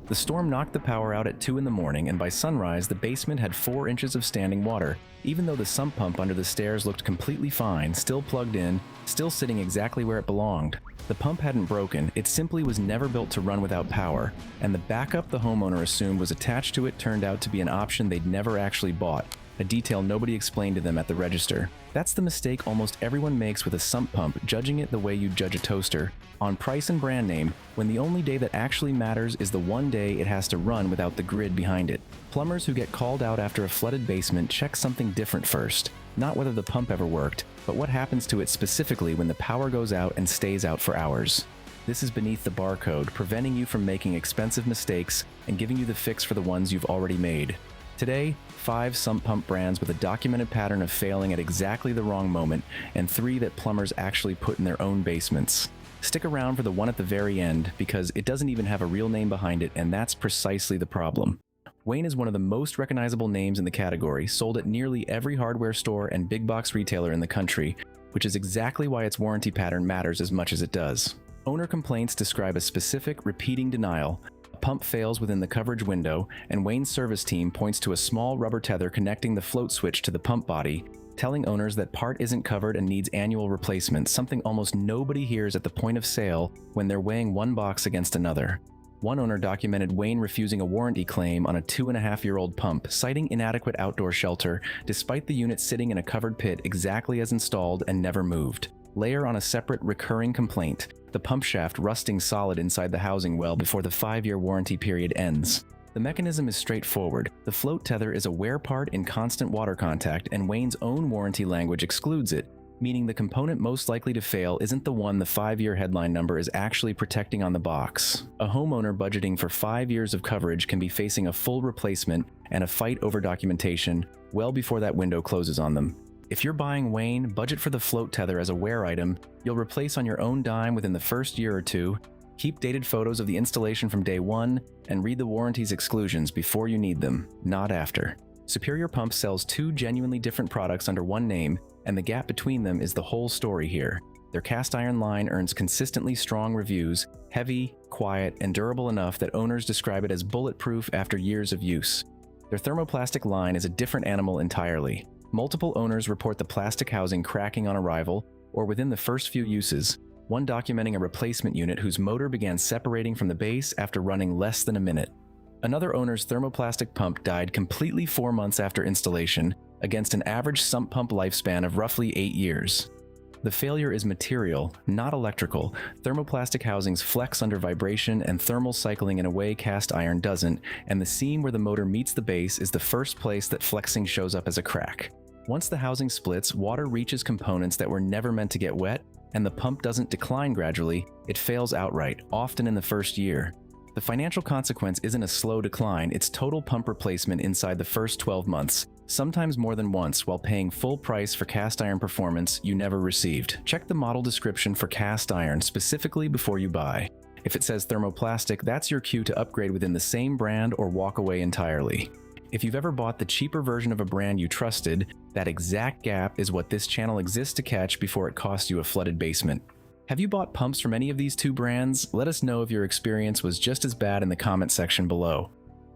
The storm knocked the power out at 2 in the morning, and by sunrise, the basement had 4 inches of standing water, even though the sump pump under the stairs looked completely fine, still plugged in, still sitting exactly where it belonged. The pump hadn't broken, it simply was never built to run without power, and the backup the homeowner assumed was attached to it turned out to be an option they'd never actually bought, a detail nobody explained to them at the register. That's the mistake almost everyone makes with a sump pump, judging it the way you judge a toaster, on price and brand name, when the only day that actually matters is the one day it has to run without the grid behind it. Plumbers who get called out after a flooded basement check something different first, not whether the pump ever worked, but what happens to it specifically when the power goes out and stays out for hours. This is beneath the barcode, preventing you from making expensive mistakes and giving you the fix for the ones you've already made. Today, 5 sump pump brands with a documented pattern of failing at exactly the wrong moment, and 3 that plumbers actually put in their own basements. Stick around for the one at the very end, because it doesn't even have a real name behind it, and that's precisely the problem. Wayne is one of the most recognizable names in the category, sold at nearly every hardware store and big box retailer in the country, which is exactly why its warranty pattern matters as much as it does. Owner complaints describe a specific, repeating denial. A pump fails within the coverage window, and Wayne's service team points to a small rubber tether connecting the float switch to the pump body, telling owners that part isn't covered and needs annual replacement, something almost nobody hears at the point of sale when they're weighing one box against another. One owner documented Wayne refusing a warranty claim on a 2.5-year-old pump, citing inadequate outdoor shelter, despite the unit sitting in a covered pit exactly as installed and never moved. Layer on a separate recurring complaint, the pump shaft rusting solid inside the housing well before the 5-year warranty period ends. The mechanism is straightforward. The float tether is a wear part in constant water contact, and Wayne's own warranty language excludes it, meaning the component most likely to fail isn't the one the 5-year headline number is actually protecting on the box. A homeowner budgeting for 5 years of coverage can be facing a full replacement and a fight over documentation well before that window closes on them. If you're buying Wayne, budget for the float tether as a wear item you'll replace on your own dime within the first year or two. Keep dated photos of the installation from day one, and read the warranty's exclusions before you need them, not after. Superior Pump sells 2 genuinely different products under one name, and the gap between them is the whole story here. Their cast iron line earns consistently strong reviews, heavy, quiet, and durable enough that owners describe it as bulletproof after years of use. Their thermoplastic line is a different animal entirely. Multiple owners report the plastic housing cracking on arrival, or within the first few uses, one documenting a replacement unit whose motor began separating from the base after running less than a minute. Another owner's thermoplastic pump died completely 4 months after installation, against an average sump pump lifespan of roughly 8 years. The failure is material, not electrical. Thermoplastic housings flex under vibration and thermal cycling in a way cast iron doesn't, and the seam where the motor meets the base is the first place that flexing shows up as a crack. Once the housing splits, water reaches components that were never meant to get wet, and the pump doesn't decline gradually, it fails outright, often in the first year. The financial consequence isn't a slow decline, it's total pump replacement inside the first 12 months, sometimes more than once, while paying full price for cast iron performance you never received. Check the model description for cast iron specifically before you buy. If it says thermoplastic, that's your cue to upgrade within the same brand or walk away entirely. If you've ever bought the cheaper version of a brand you trusted, that exact gap is what this channel exists to catch before it costs you a flooded basement. Have you bought pumps from any of these 2 brands? Let us know if your experience was just as bad in the comment section below.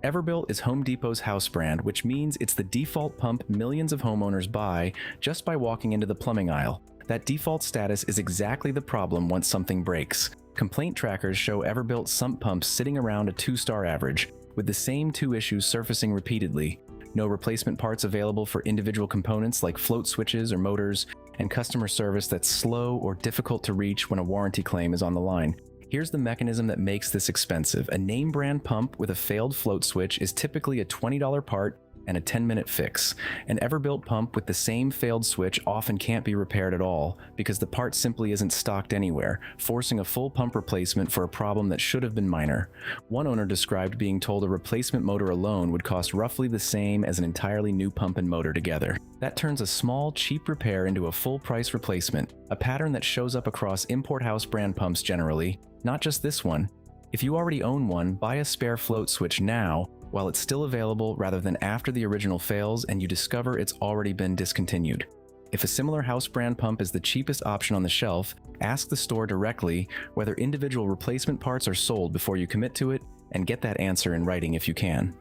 Everbilt is Home Depot's house brand, which means it's the default pump millions of homeowners buy just by walking into the plumbing aisle. That default status is exactly the problem once something breaks. Complaint trackers show Everbilt sump pumps sitting around a 2-star average, with the same 2 issues surfacing repeatedly. No replacement parts available for individual components like float switches or motors, and customer service that's slow or difficult to reach when a warranty claim is on the line. Here's the mechanism that makes this expensive. A name brand pump with a failed float switch is typically a $20 part and a 10-minute fix. An Everbilt pump with the same failed switch often can't be repaired at all because the part simply isn't stocked anywhere, forcing a full pump replacement for a problem that should have been minor. One owner described being told a replacement motor alone would cost roughly the same as an entirely new pump and motor together. That turns a small, cheap repair into a full-price replacement, a pattern that shows up across import house brand pumps generally, not just this one. If you already own one, buy a spare float switch now, while it's still available rather than after the original fails and you discover it's already been discontinued. If a similar house brand pump is the cheapest option on the shelf, ask the store directly whether individual replacement parts are sold before you commit to it, and get that answer in writing if you can.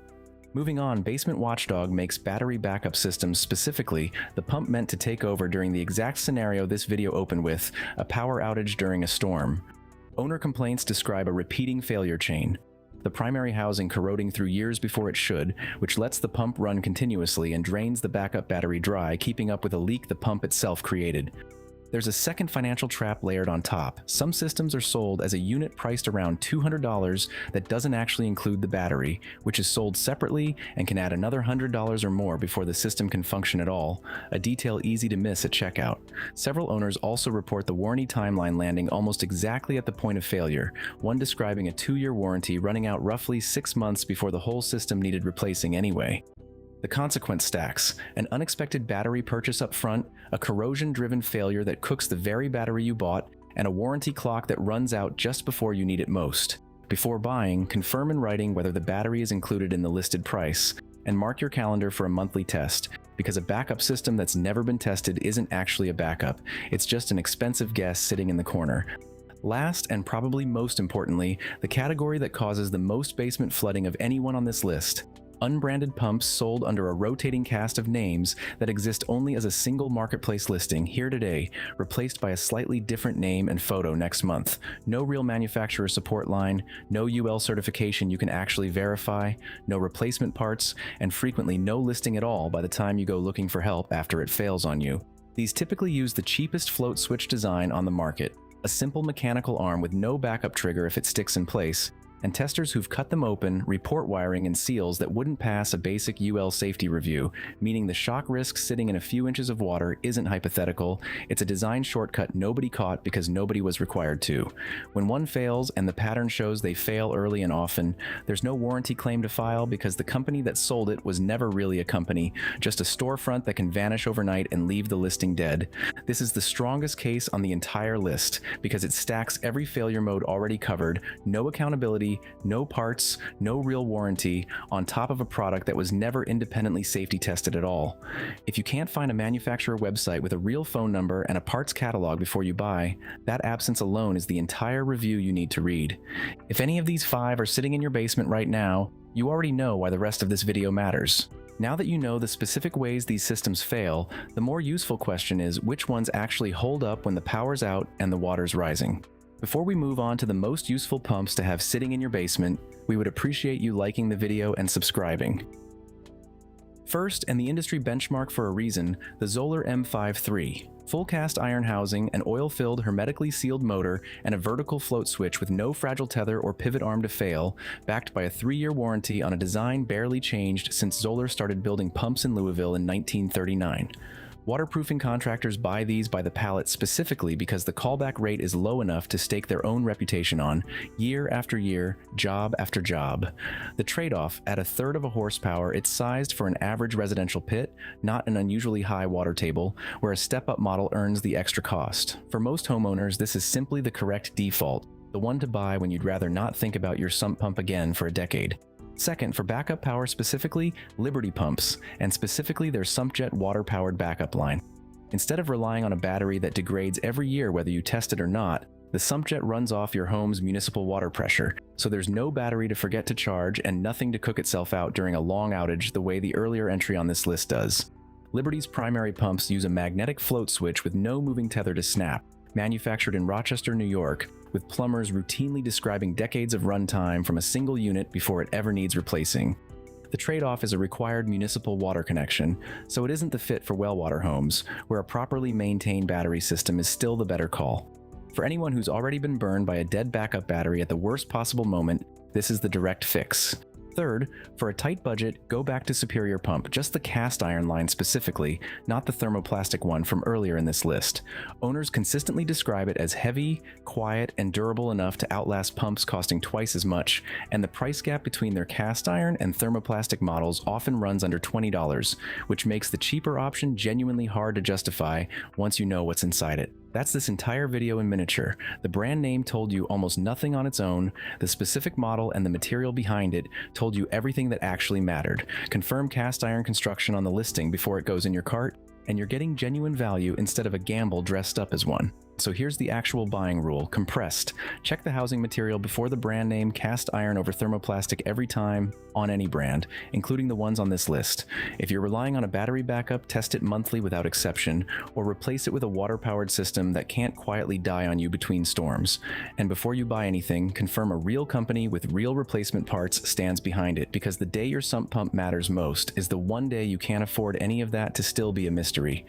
Moving on, Basement Watchdog makes battery backup systems, specifically the pump meant to take over during the exact scenario this video opened with, a power outage during a storm. Owner complaints describe a repeating failure chain. The primary housing corroding through years before it should, which lets the pump run continuously and drains the backup battery dry, keeping up with a leak the pump itself created. There's a second financial trap layered on top. Some systems are sold as a unit priced around $200 that doesn't actually include the battery, which is sold separately and can add another $100 or more before the system can function at all, a detail easy to miss at checkout. Several owners also report the warranty timeline landing almost exactly at the point of failure, one describing a 2-year warranty running out roughly 6 months before the whole system needed replacing anyway. The consequence stacks: an unexpected battery purchase up front, a corrosion-driven failure that cooks the very battery you bought, and a warranty clock that runs out just before you need it most. Before buying, confirm in writing whether the battery is included in the listed price, and mark your calendar for a monthly test, because a backup system that's never been tested isn't actually a backup, it's just an expensive guess sitting in the corner. Last, and probably most importantly, the category that causes the most basement flooding of anyone on this list: unbranded pumps sold under a rotating cast of names that exist only as a single marketplace listing here today, replaced by a slightly different name and photo next month. No real manufacturer support line, no UL certification you can actually verify, no replacement parts, and frequently no listing at all by the time you go looking for help after it fails on you. These typically use the cheapest float switch design on the market, a simple mechanical arm with no backup trigger if it sticks in place, and testers who've cut them open report wiring and seals that wouldn't pass a basic UL safety review, meaning the shock risk sitting in a few inches of water isn't hypothetical, it's a design shortcut nobody caught because nobody was required to. When one fails, and the pattern shows they fail early and often, there's no warranty claim to file because the company that sold it was never really a company, just a storefront that can vanish overnight and leave the listing dead. This is the strongest case on the entire list because it stacks every failure mode already covered, no accountability, no parts, no real warranty, on top of a product that was never independently safety tested at all. If you can't find a manufacturer website with a real phone number and a parts catalog before you buy, that absence alone is the entire review you need to read. If any of these 5 are sitting in your basement right now, you already know why the rest of this video matters. Now that you know the specific ways these systems fail, the more useful question is which ones actually hold up when the power's out and the water's rising. Before we move on to the most useful pumps to have sitting in your basement, we would appreciate you liking the video and subscribing. First, and the industry benchmark for a reason, the Zoller M5 III. Full cast iron housing, an oil-filled, hermetically sealed motor, and a vertical float switch with no fragile tether or pivot arm to fail, backed by a 3-year warranty on a design barely changed since Zoller started building pumps in Louisville in 1939. Waterproofing contractors buy these by the pallet specifically because the callback rate is low enough to stake their own reputation on, year after year, job after job. The trade-off: at 1/3 of a horsepower, it's sized for an average residential pit, not an unusually high water table, where a step-up model earns the extra cost. For most homeowners, this is simply the correct default, the one to buy when you'd rather not think about your sump pump again for a decade. Second, for backup power specifically, Liberty pumps, and specifically their SumpJet water-powered backup line. Instead of relying on a battery that degrades every year whether you test it or not, the SumpJet runs off your home's municipal water pressure, so there's no battery to forget to charge and nothing to cook itself out during a long outage the way the earlier entry on this list does. Liberty's primary pumps use a magnetic float switch with no moving tether to snap, manufactured in Rochester, New York, with Plumbers routinely describing decades of runtime from a single unit before it ever needs replacing. The trade-off is a required municipal water connection, so it isn't the fit for well-water homes, where a properly maintained battery system is still the better call. For anyone who's already been burned by a dead backup battery at the worst possible moment, this is the direct fix. Third, for a tight budget, go back to Superior Pump, just the cast iron line specifically, not the thermoplastic one from earlier in this list. Owners consistently describe it as heavy, quiet, and durable enough to outlast pumps costing twice as much, and the price gap between their cast iron and thermoplastic models often runs under $20, which makes the cheaper option genuinely hard to justify once you know what's inside it. That's this entire video in miniature. The brand name told you almost nothing on its own, the specific model and the material behind it told you everything that actually mattered. Confirm cast iron construction on the listing before it goes in your cart, and you're getting genuine value instead of a gamble dressed up as one. So here's the actual buying rule, compressed. Check the housing material before the brand name, cast iron over thermoplastic every time, on any brand, including the ones on this list. If you're relying on a battery backup, test it monthly without exception, or replace it with a water-powered system that can't quietly die on you between storms. And before you buy anything, confirm a real company with real replacement parts stands behind it, because the day your sump pump matters most is the one day you can't afford any of that to still be a mystery.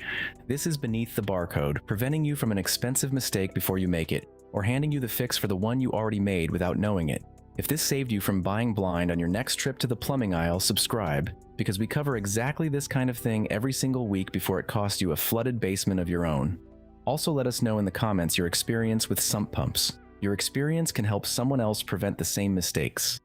This is beneath the barcode, preventing you from an expensive mistake before you make it, or handing you the fix for the one you already made without knowing it. If this saved you from buying blind on your next trip to the plumbing aisle, subscribe, because we cover exactly this kind of thing every single week before it costs you a flooded basement of your own. Also, let us know in the comments your experience with sump pumps. Your experience can help someone else prevent the same mistakes.